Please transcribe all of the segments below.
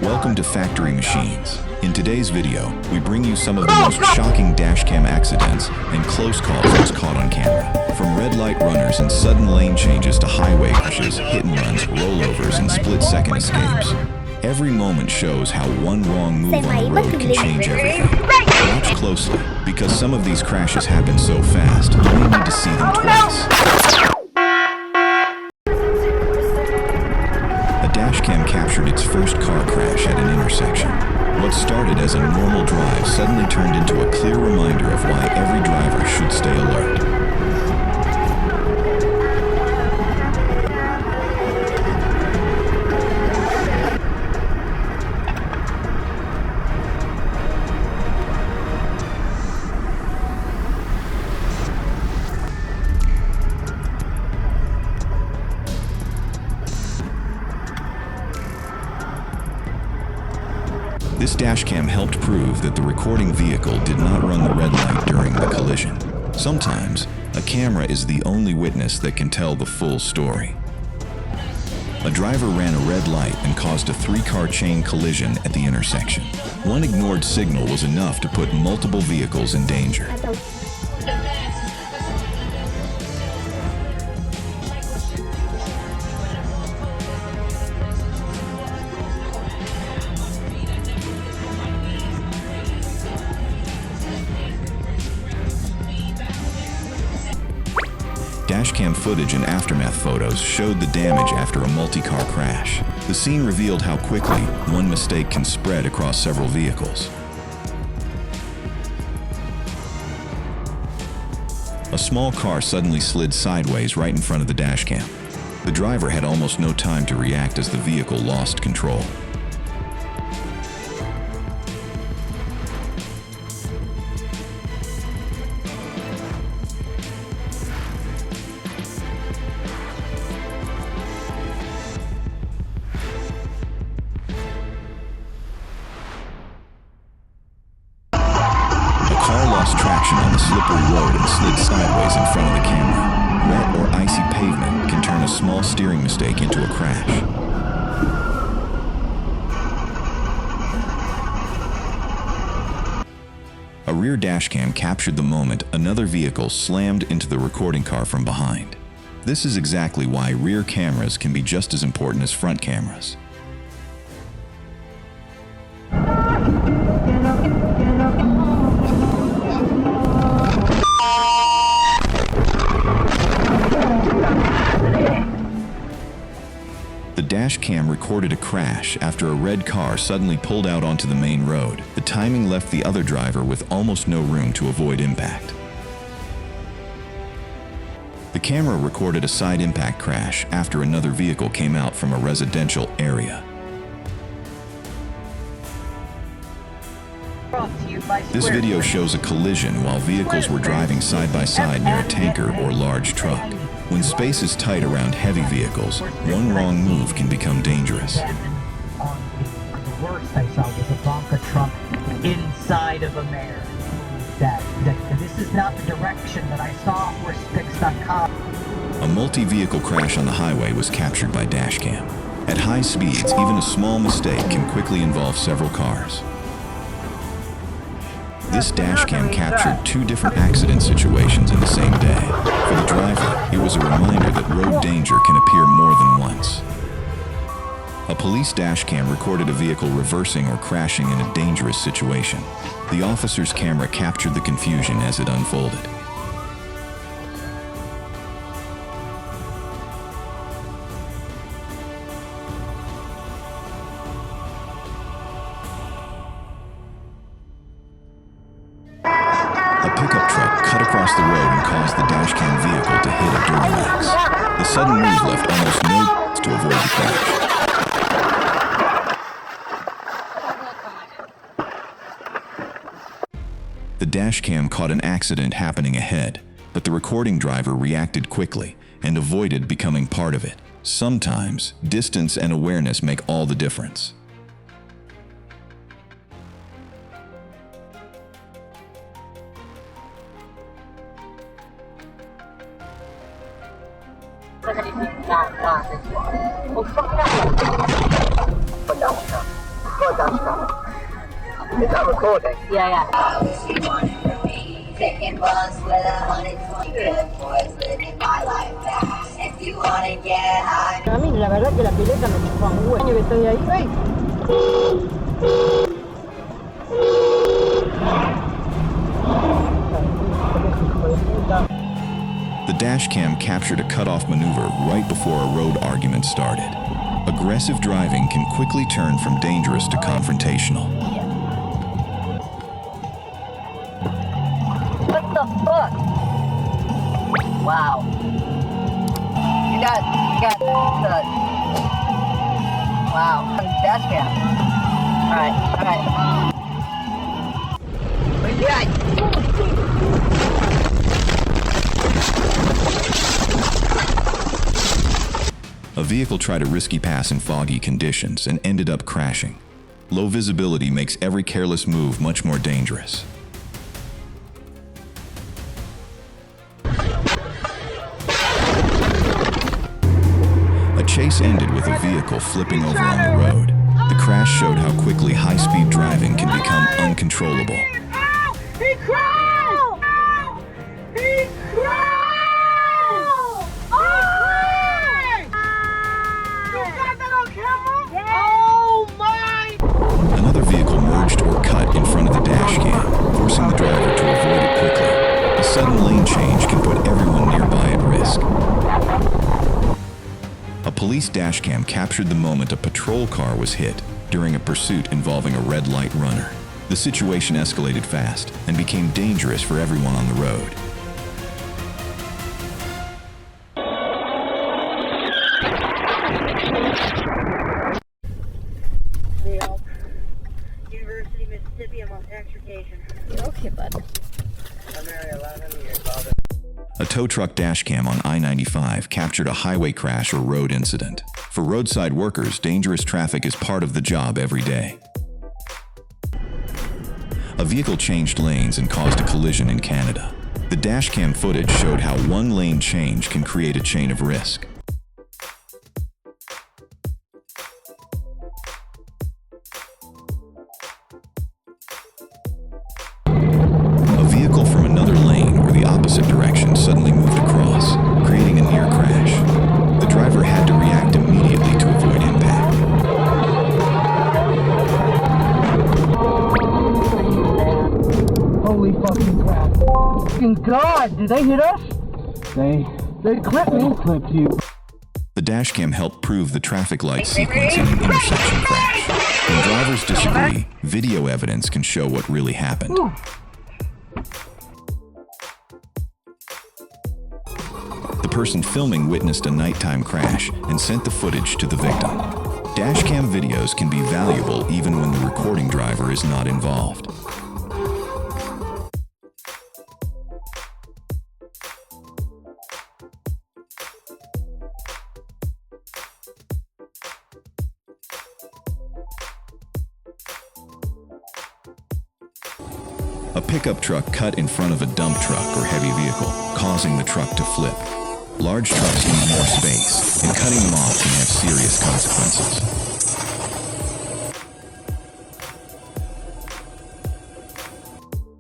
Welcome to Factory Machines. In today's video, we bring you some of the most shocking dashcam accidents and close calls that's caught on camera. From red light runners and sudden lane changes to highway crashes, hit and runs, rollovers, and split-second escapes. Every moment shows how one wrong move on the road can change everything. Watch closely, because some of these crashes happen so fast, you may need to see them twice. A dashcam captured its first car crash at an intersection. What started as a normal drive suddenly turned into a clear reminder of why every driver should stay alert. This dashcam helped prove that the recording vehicle did not run the red light during the collision. Sometimes, a camera is the only witness that can tell the full story. A driver ran a red light and caused a three-car chain collision at the intersection. One ignored signal was enough to put multiple vehicles in danger. Dashcam footage and aftermath photos showed the damage after a multi-car crash. The scene revealed how quickly one mistake can spread across several vehicles. A small car suddenly slid sideways right in front of the dashcam. The driver had almost no time to react as the vehicle lost control. The car lost traction on the slippery road and slid sideways in front of the camera. Wet or icy pavement can turn a small steering mistake into a crash. A rear dashcam captured the moment another vehicle slammed into the recording car from behind. This is exactly why rear cameras can be just as important as front cameras. The dashcam recorded a crash after a red car suddenly pulled out onto the main road. The timing left the other driver with almost no room to avoid impact. The camera recorded a side impact crash after another vehicle came out from a residential area. This video shows a collision while vehicles were driving side by side near a tanker or large truck. When space is tight around heavy vehicles, one wrong move can become dangerous. The worst I saw was a Ivanka Trump inside of a mare. This is not the direction that I saw for Spix.com. A multi-vehicle crash on the highway was captured by Dashcam. At high speeds, even a small mistake can quickly involve several cars. This dashcam captured two different accident situations in the same day. For the driver, it was a reminder that road danger can appear more than once. A police dashcam recorded a vehicle reversing or crashing in a dangerous situation. The officer's camera captured the confusion as it unfolded. A pickup truck cut across the road and caused the dashcam vehicle to hit a Duramax. The sudden move left almost no to avoid the crash. The dashcam caught an accident happening ahead, but the recording driver reacted quickly and avoided becoming part of it. Sometimes, distance and awareness make all the difference. record Dashcam. Is that recording? Yeah. Taking buzz with 120 good boys living my life fast. If you wanna get high. A mí la verdad que la pileta me chupó un huevo. Yo estoy ahí. ¡Ey! The dashcam captured a cutoff maneuver right before a road argument started. Aggressive driving can quickly turn from dangerous to confrontational. What the fuck? Wow. You got the wow. Dashcam. Alright. Where's the guy? A vehicle tried a risky pass in foggy conditions and ended up crashing. Low visibility makes every careless move much more dangerous. A chase ended with a vehicle flipping over on the road. The crash showed how quickly high-speed driving can become uncontrollable. He crashed! He crashed! You got that on camera? Yeah. Oh my! Another vehicle merged or cut in front of the dashcam, forcing the driver to avoid it quickly. A sudden lane change can put everyone nearby at risk. A police dashcam captured the moment a patrol car was hit during a pursuit involving a red light runner. The situation escalated fast and became dangerous for everyone on the road. University, Mississippi, I'm on tax vacation. Okay, bud. I'm very 11 years old. A tow truck dashcam on I-95 captured a highway crash or road incident. For roadside workers, dangerous traffic is part of the job every day. A vehicle changed lanes and caused a collision in Canada. The dashcam footage showed how one lane change can create a chain of risk. A vehicle from another lane or the opposite direction suddenly moved across, creating a near crash. The driver had to react immediately to avoid impact. Holy fucking crap. Fucking God, did they hit us? They clipped me. Clipped you. The dashcam helped prove the traffic light sequence in an intersection crash. When drivers disagree, video evidence can show what really happened. Ooh. The person filming witnessed a nighttime crash and sent the footage to the victim. Dashcam videos can be valuable even when the recording driver is not involved. A pickup truck cut in front of a dump truck or heavy vehicle, causing the truck to flip. Large trucks need more space, and cutting them off can have serious consequences.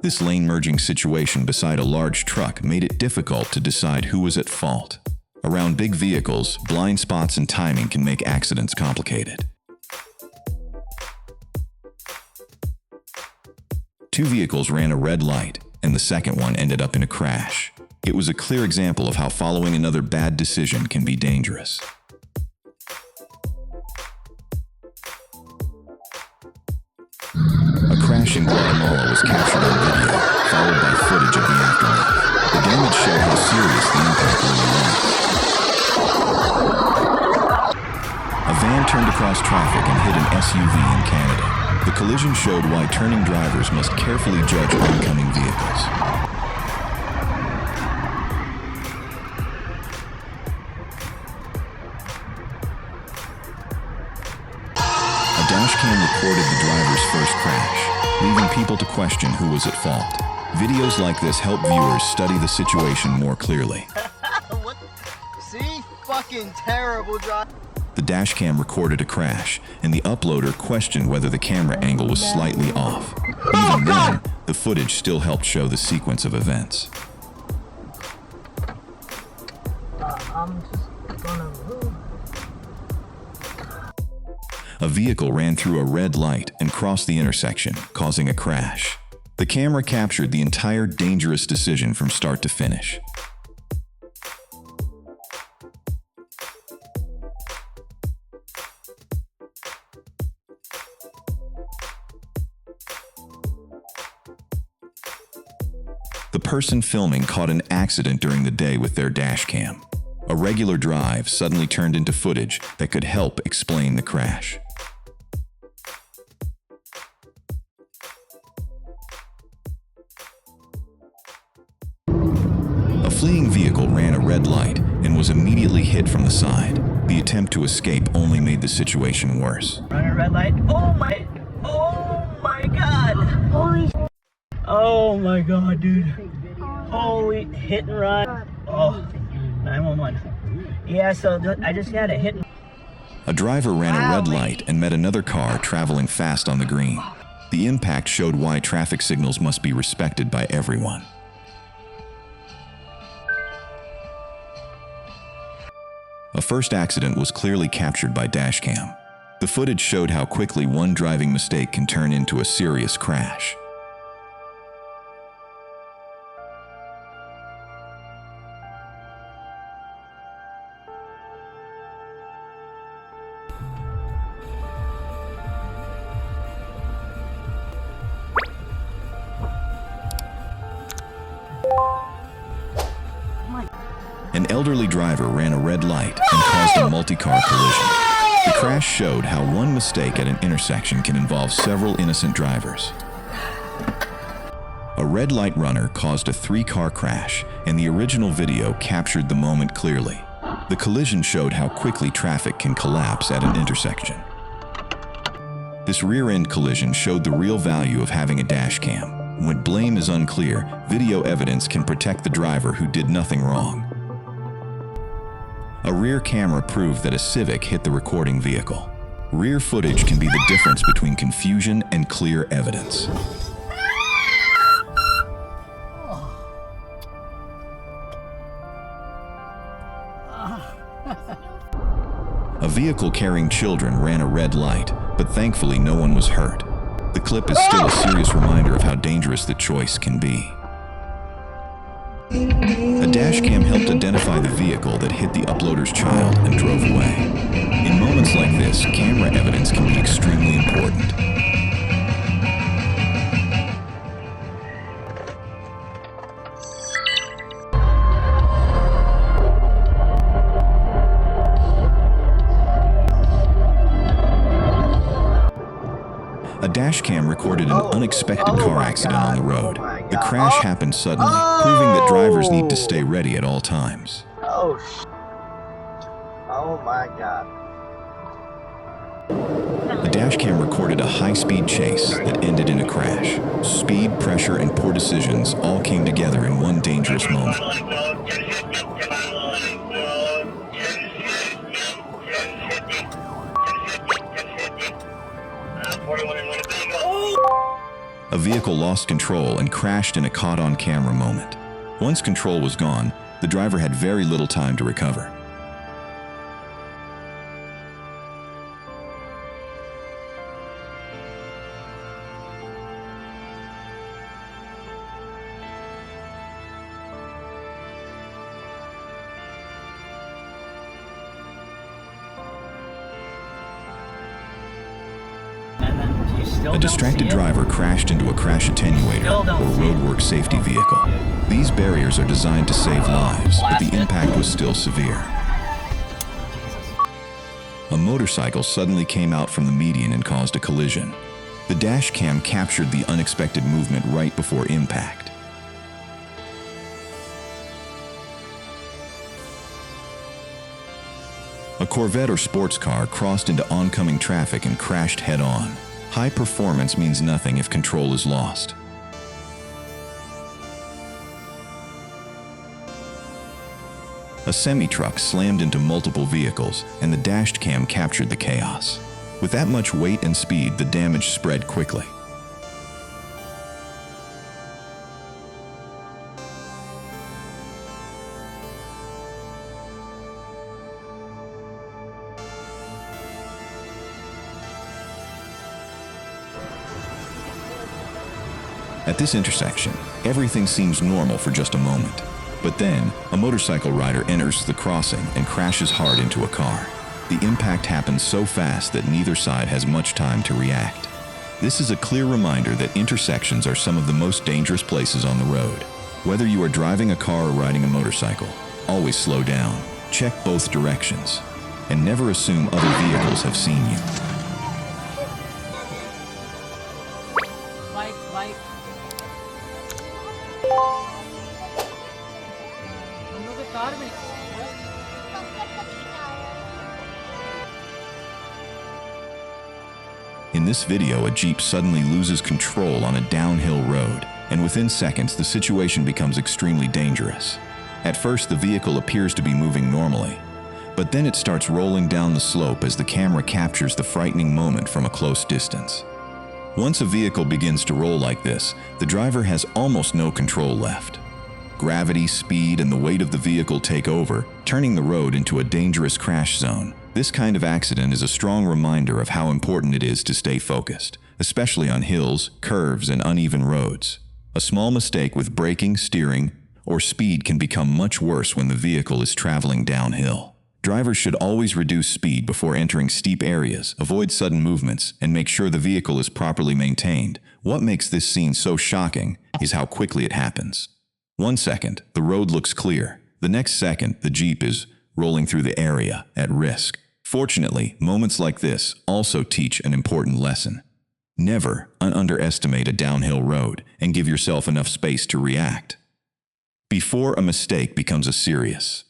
This lane-merging situation beside a large truck made it difficult to decide who was at fault. Around big vehicles, blind spots and timing can make accidents complicated. Two vehicles ran a red light, and the second one ended up in a crash. It was a clear example of how following another bad decision can be dangerous. A crash in Guatemala was captured on video, followed by footage of the aftermath. The damage showed how serious the impact really was. A van turned across traffic and hit an SUV in Canada. The collision showed why turning drivers must carefully judge oncoming vehicles. A dashcam recorded the driver's first crash, leaving people to question who was at fault. Videos like this help viewers study the situation more clearly. What? See? Fucking terrible drive. The dashcam recorded a crash, and the uploader questioned whether the camera angle was slightly off. Even then, the footage still helped show the sequence of events. I'm just gonna move. A vehicle ran through a red light and crossed the intersection, causing a crash. The camera captured the entire dangerous decision from start to finish. The person filming caught an accident during the day with their dashcam. A regular drive suddenly turned into footage that could help explain the crash. A fleeing vehicle ran a red light and was immediately hit from the side. The attempt to escape only made the situation worse. Run a red light. Oh my god. Holy Oh my god, dude. Holy hit and run. Oh, 911. Yeah, so I just had a hit and... A driver ran a red light and met another car traveling fast on the green. The impact showed why traffic signals must be respected by everyone. A first accident was clearly captured by dashcam. The footage showed how quickly one driving mistake can turn into a serious crash. An elderly driver ran a red light and caused a multi-car collision. The crash showed how one mistake at an intersection can involve several innocent drivers. A red light runner caused a 3-car crash, and the original video captured the moment clearly. The collision showed how quickly traffic can collapse at an intersection. This rear-end collision showed the real value of having a dashcam. When blame is unclear, video evidence can protect the driver who did nothing wrong. A rear camera proved that a Civic hit the recording vehicle. Rear footage can be the difference between confusion and clear evidence. A vehicle carrying children ran a red light, but thankfully no one was hurt. The clip is still a serious reminder of how dangerous the choice can be. A dashcam helped identify the vehicle that hit the uploader's child and drove away. In moments like this, camera evidence can be extremely important. A dashcam recorded an unexpected car accident on the road. The crash happened suddenly, proving that drivers need to stay ready at all times. Oh my god. The dashcam recorded a high-speed chase that ended in a crash. Speed, pressure, and poor decisions all came together in one dangerous moment. A vehicle lost control and crashed in a caught-on-camera moment. Once control was gone, the driver had very little time to recover. A distracted driver crashed into a crash attenuator or roadwork safety vehicle. These barriers are designed to save lives, but the impact was still severe. A motorcycle suddenly came out from the median and caused a collision. The dashcam captured the unexpected movement right before impact. A Corvette or sports car crossed into oncoming traffic and crashed head-on. High performance means nothing if control is lost. A semi-truck slammed into multiple vehicles, and the dash cam captured the chaos. With that much weight and speed, the damage spread quickly. At this intersection, everything seems normal for just a moment. But then, a motorcycle rider enters the crossing and crashes hard into a car. The impact happens so fast that neither side has much time to react. This is a clear reminder that intersections are some of the most dangerous places on the road. Whether you are driving a car or riding a motorcycle, always slow down, check both directions, and never assume other vehicles have seen you. Bike. हम लोग के car में In this video, a Jeep suddenly loses control on a downhill road, and within seconds, the situation becomes extremely dangerous. At first, the vehicle appears to be moving normally, but then it starts rolling down the slope as the camera captures the frightening moment from a close distance. Once a vehicle begins to roll like this, the driver has almost no control left. Gravity, speed, and the weight of the vehicle take over, turning the road into a dangerous crash zone. This kind of accident is a strong reminder of how important it is to stay focused, especially on hills, curves, and uneven roads. A small mistake with braking, steering, or speed can become much worse when the vehicle is traveling downhill. Drivers should always reduce speed before entering steep areas, avoid sudden movements, and make sure the vehicle is properly maintained. What makes this scene so shocking is how quickly it happens. 1 second, the road looks clear. The next second, the Jeep is rolling through the area, at risk. Fortunately, moments like this also teach an important lesson. Never underestimate a downhill road and give yourself enough space to react before a mistake becomes a serious